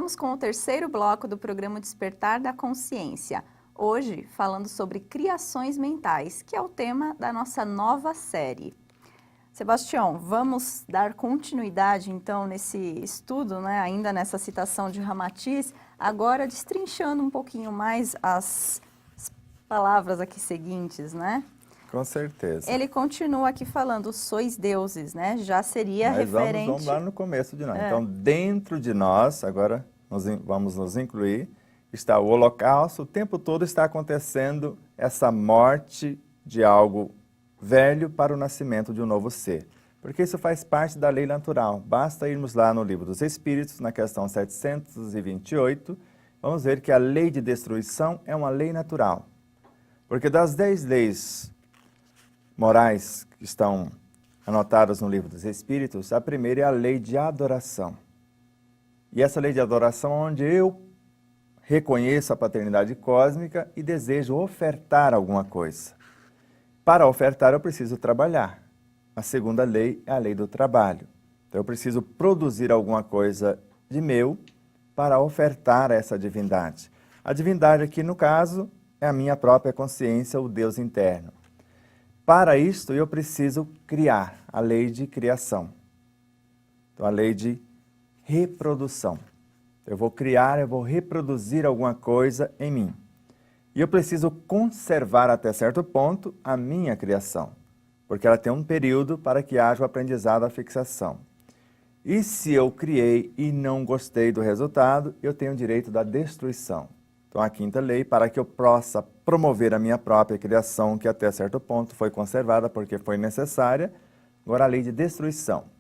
Voltamos com o terceiro bloco do programa Despertar da Consciência. Hoje, falando sobre criações mentais, que é o tema da nossa nova série. Sebastião, vamos dar continuidade, então, nesse estudo, né, ainda nessa citação de Ramatiz, agora destrinchando um pouquinho mais as palavras aqui seguintes, né? Com certeza. Ele continua aqui falando, sois deuses, né? Já seria Mas referente... vamos lá no começo de nós. Então, dentro de nós, agora vamos nos incluir, está o holocausto, o tempo todo está acontecendo essa morte de algo velho para o nascimento de um novo ser. Porque isso faz parte da lei natural. Basta irmos lá no Livro dos Espíritos, na questão 728, vamos ver que a lei de destruição é uma lei natural. Porque das 10 leis morais que estão anotadas no Livro dos Espíritos, a primeira é a lei de adoração. E essa lei de adoração é onde eu reconheço a paternidade cósmica e desejo ofertar alguma coisa. Para ofertar, eu preciso trabalhar. A segunda lei é a lei do trabalho. Então, eu preciso produzir alguma coisa de meu para ofertar essa divindade. A divindade aqui, no caso, é a minha própria consciência, o Deus interno. Para isto, eu preciso criar a lei de criação. Então, a lei de reprodução. Eu vou criar, eu vou reproduzir alguma coisa em mim. E eu preciso conservar até certo ponto a minha criação, porque ela tem um período para que haja o aprendizado, a fixação. E se eu criei e não gostei do resultado, eu tenho o direito da destruição. Então, a quinta lei, para que eu possa promover a minha própria criação, que até certo ponto foi conservada porque foi necessária, agora a lei de destruição.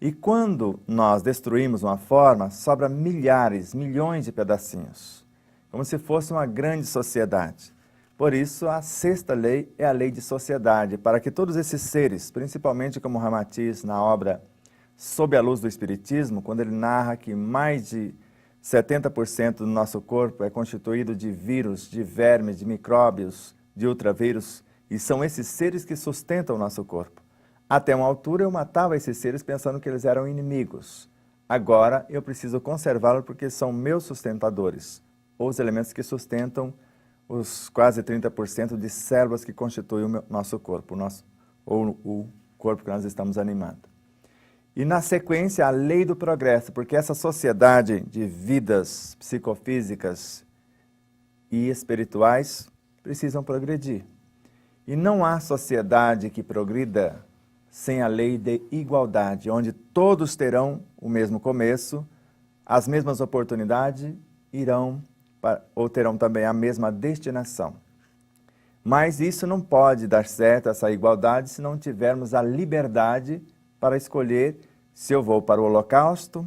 E quando nós destruímos uma forma, sobra milhares, milhões de pedacinhos, como se fosse uma grande sociedade. Por isso, a sexta lei é a lei de sociedade, para que todos esses seres, principalmente como Ramatiz na obra Sob a Luz do Espiritismo, quando ele narra que mais de 70% do nosso corpo é constituído de vírus, de vermes, de micróbios, de ultravírus, e são esses seres que sustentam o nosso corpo. Até uma altura eu matava esses seres pensando que eles eram inimigos. Agora eu preciso conservá-los porque são meus sustentadores, ou os elementos que sustentam os quase 30% de células que constituem o nosso corpo, ou o corpo que nós estamos animando. E na sequência, a lei do progresso, porque essa sociedade de vidas psicofísicas e espirituais precisam progredir. E não há sociedade que progrida sem a lei de igualdade, onde todos terão o mesmo começo, as mesmas oportunidades, ou terão também a mesma destinação. Mas isso não pode dar certo, essa igualdade, se não tivermos a liberdade para escolher se eu vou para o holocausto,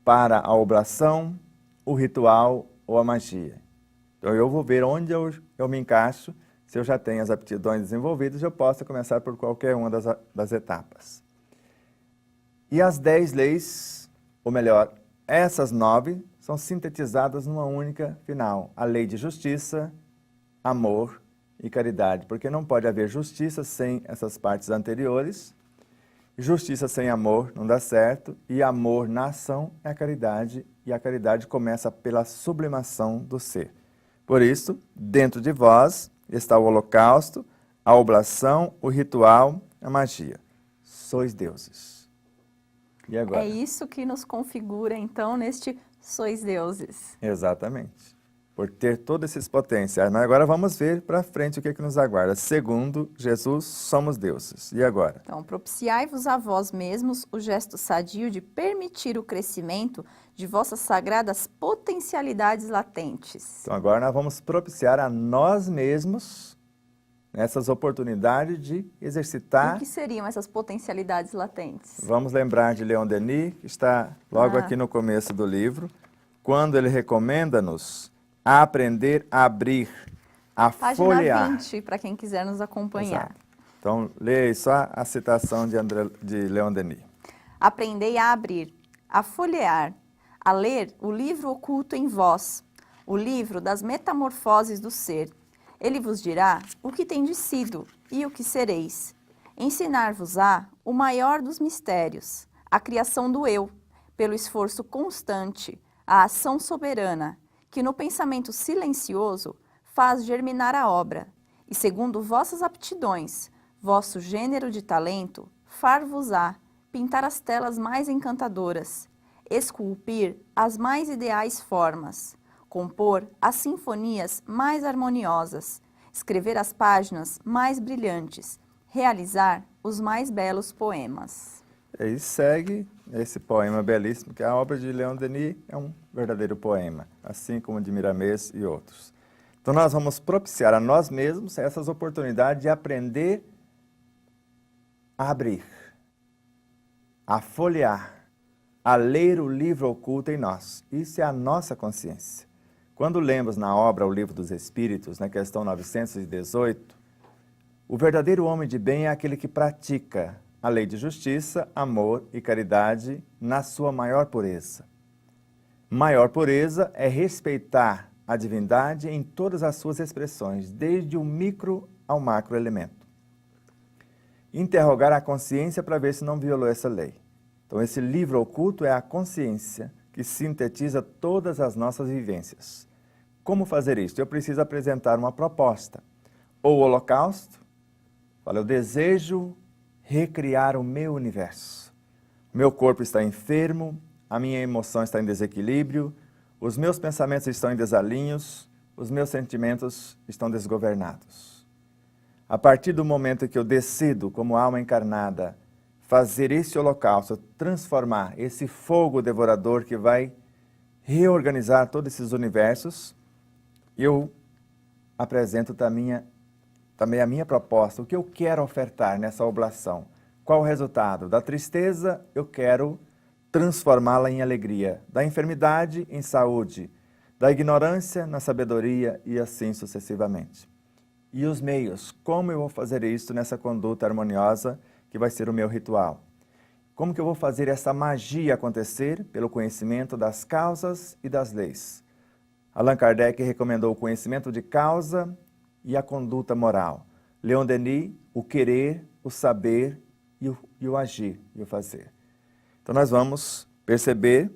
para a oblação, o ritual ou a magia. Então eu vou ver onde eu me encaixo. Se eu já tenho as aptidões desenvolvidas, eu posso começar por qualquer uma das etapas. E as 10 leis, ou melhor, essas 9, são sintetizadas numa única final. A lei de justiça, amor e caridade. Porque não pode haver justiça sem essas partes anteriores. Justiça sem amor não dá certo. E amor na ação é a caridade. E a caridade começa pela sublimação do ser. Por isso, dentro de vós está o holocausto, a oblação, o ritual, a magia. Sois deuses. E agora? É isso que nos configura, então, neste sois deuses. Exatamente. Por ter todos esses potenciais. Mas agora vamos ver para frente o que nos aguarda. Segundo Jesus, somos deuses. E agora? Então, propiciai-vos a vós mesmos o gesto sadio de permitir o crescimento de vossas sagradas potencialidades latentes. Então agora nós vamos propiciar a nós mesmos essas oportunidades de exercitar. O que seriam essas potencialidades latentes? Vamos lembrar de Leon Denis, que está logo aqui no começo do livro, quando ele recomenda-nos a aprender a abrir, a folhear. Página 20, para quem quiser nos acompanhar. Exato. Então, leia aí só a citação de Leon Denis. Aprendei a abrir, a folhear, a ler o livro oculto em vós, o livro das metamorfoses do ser. Ele vos dirá o que tendes sido e o que sereis. Ensinar-vos-á o maior dos mistérios, a criação do eu, pelo esforço constante, a ação soberana, que no pensamento silencioso faz germinar a obra, e segundo vossas aptidões, vosso gênero de talento, far-vos-á pintar as telas mais encantadoras, esculpir as mais ideais formas, compor as sinfonias mais harmoniosas, escrever as páginas mais brilhantes, realizar os mais belos poemas. E aí segue esse poema belíssimo, que a obra de Leon Denis é um verdadeiro poema, assim como de Miramês e outros. Então nós vamos propiciar a nós mesmos essas oportunidades de aprender a abrir, a folhear, a ler o livro oculto em nós. Isso é a nossa consciência. Quando lemos na obra O Livro dos Espíritos, na questão 918, o verdadeiro homem de bem é aquele que pratica a lei de justiça, amor e caridade na sua maior pureza. Maior pureza é respeitar a divindade em todas as suas expressões, desde o micro ao macro elemento. Interrogar a consciência para ver se não violou essa lei. Então, esse livro oculto é a consciência que sintetiza todas as nossas vivências. Como fazer isso? Eu preciso apresentar uma proposta. Ou o holocausto, fala, eu desejo recriar o meu universo. Meu corpo está enfermo, a minha emoção está em desequilíbrio, os meus pensamentos estão em desalinhos, os meus sentimentos estão desgovernados. A partir do momento que eu decido, como alma encarnada, fazer esse holocausto, transformar esse fogo devorador que vai reorganizar todos esses universos, eu apresento também a minha proposta, o que eu quero ofertar nessa oblação. Qual o resultado? Da tristeza, eu quero transformá-la em alegria, da enfermidade em saúde, da ignorância na sabedoria e assim sucessivamente. E os meios, como eu vou fazer isso nessa conduta harmoniosa que vai ser o meu ritual? Como que eu vou fazer essa magia acontecer? Pelo conhecimento das causas e das leis. Allan Kardec recomendou o conhecimento de causa e a conduta moral. Leon Denis, o querer, o saber e o agir e o fazer. Então nós vamos perceber,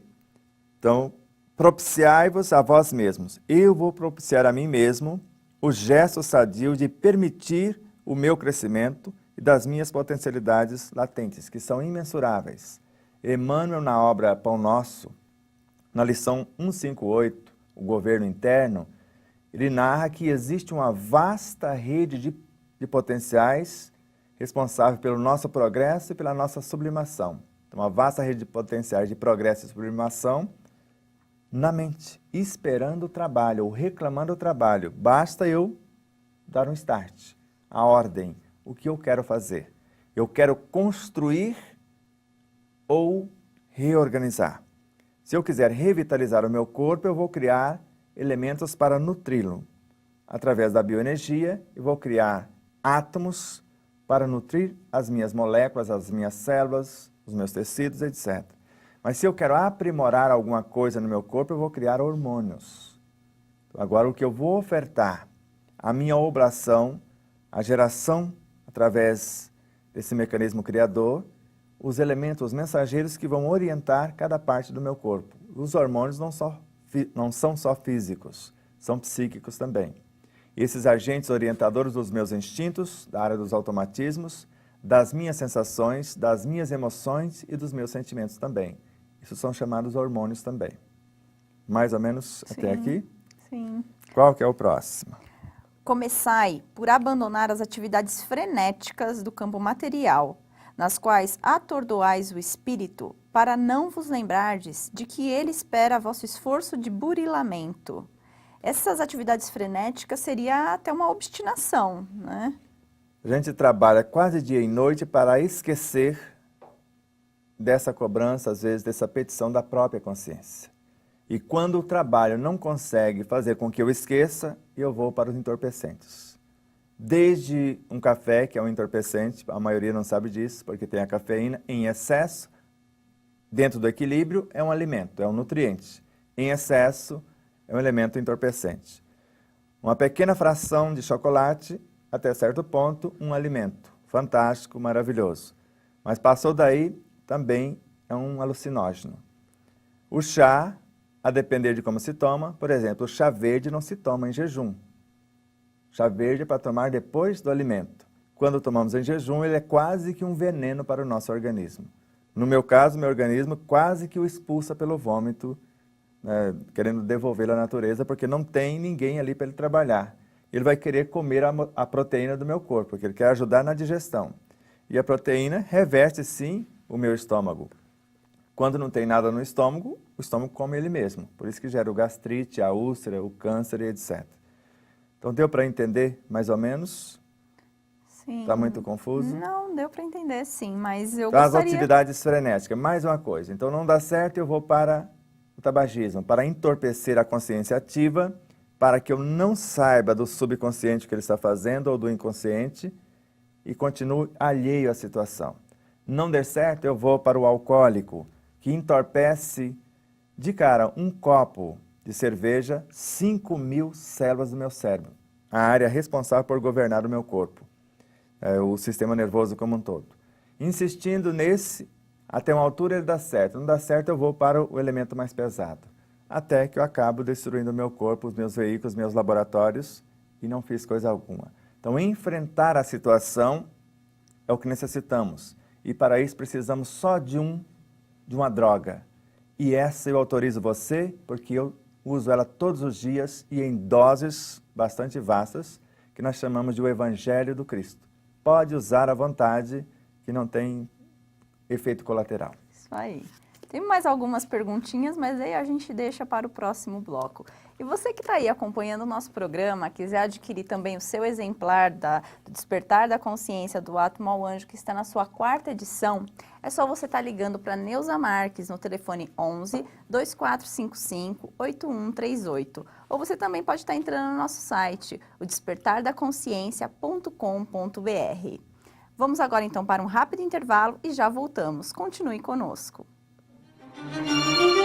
então, propiciai-vos a vós mesmos. Eu vou propiciar a mim mesmo o gesto sadio de permitir o meu crescimento e das minhas potencialidades latentes, que são imensuráveis. Emmanuel, na obra Pão Nosso, na lição 158, o governo interno, ele narra que existe uma vasta rede de potenciais responsável pelo nosso progresso e pela nossa sublimação. Então, uma vasta rede de potenciais de progresso e sublimação na mente, esperando o trabalho ou reclamando o trabalho. Basta eu dar um start, a ordem, o que eu quero fazer. Eu quero construir ou reorganizar. Se eu quiser revitalizar o meu corpo, eu vou criar elementos para nutri-lo. Através da bioenergia, eu vou criar átomos para nutrir as minhas moléculas, as minhas células, os meus tecidos, etc. Mas se eu quero aprimorar alguma coisa no meu corpo, eu vou criar hormônios. Então, agora, o que eu vou ofertar? A minha oblação, a geração, através desse mecanismo criador, os elementos, os mensageiros que vão orientar cada parte do meu corpo. Os hormônios não são só físicos, são psíquicos também. Esses agentes orientadores dos meus instintos, da área dos automatismos, das minhas sensações, das minhas emoções e dos meus sentimentos também. Isso são chamados hormônios também. Mais ou menos até aqui? Sim. Qual que é o próximo? Começai por abandonar as atividades frenéticas do campo material, nas quais atordoais o espírito, para não vos lembrardes de que ele espera vosso esforço de burilamento. Essas atividades frenéticas seria até uma obstinação, né? A gente trabalha quase dia e noite para esquecer dessa cobrança, às vezes, dessa petição da própria consciência. E quando o trabalho não consegue fazer com que eu esqueça, eu vou para os entorpecentes. Desde um café, que é um entorpecente, a maioria não sabe disso, porque tem a cafeína em excesso, dentro do equilíbrio é um alimento, é um nutriente. Em excesso é um elemento entorpecente. Uma pequena fração de chocolate, até certo ponto, um alimento fantástico, maravilhoso. Mas passou daí, também é um alucinógeno. O chá, a depender de como se toma, por exemplo, o chá verde não se toma em jejum. Chá verde é para tomar depois do alimento. Quando tomamos em jejum, ele é quase que um veneno para o nosso organismo. No meu caso, meu organismo quase que o expulsa pelo vômito, né, querendo devolvê-lo à natureza, porque não tem ninguém ali para ele trabalhar. Ele vai querer comer a proteína do meu corpo, porque ele quer ajudar na digestão. E a proteína reveste, sim, o meu estômago. Quando não tem nada no estômago, o estômago come ele mesmo. Por isso que gera o gastrite, a úlcera, o câncer e etc. Então, deu para entender, mais ou menos? Sim. Está muito confuso? Não, deu para entender, sim, mas eu Então, gostaria... as atividades frenéticas, mais uma coisa. Então, não dá certo, eu vou para o tabagismo, para entorpecer a consciência ativa, para que eu não saiba do subconsciente o que ele está fazendo ou do inconsciente e continue alheio à situação. Não der certo, eu vou para o alcoólico, que entorpece de cara um copo de cerveja, 5.000 células do meu cérebro, a área responsável por governar o meu corpo, o sistema nervoso como um todo. Insistindo nesse, até uma altura ele dá certo. Não dá certo, eu vou para o elemento mais pesado, até que eu acabo destruindo o meu corpo, os meus veículos, os meus laboratórios, e não fiz coisa alguma. Então, enfrentar a situação é o que necessitamos. E para isso precisamos só de uma droga. E essa eu autorizo você, porque eu uso ela todos os dias e em doses bastante vastas, que nós chamamos de o Evangelho do Cristo. Pode usar à vontade, que não tem efeito colateral. Isso aí. Tem mais algumas perguntinhas, mas aí a gente deixa para o próximo bloco. E você que está aí acompanhando o nosso programa, quiser adquirir também o seu exemplar do Despertar da Consciência do Átomo ao Anjo, que está na sua 4ª edição, é só você estar ligando para Neuza Marques no telefone 11 2455 8138. Ou você também pode estar entrando no nosso site, o despertardaconsciência.com.br. Vamos agora então para um rápido intervalo e já voltamos. Continue conosco. Música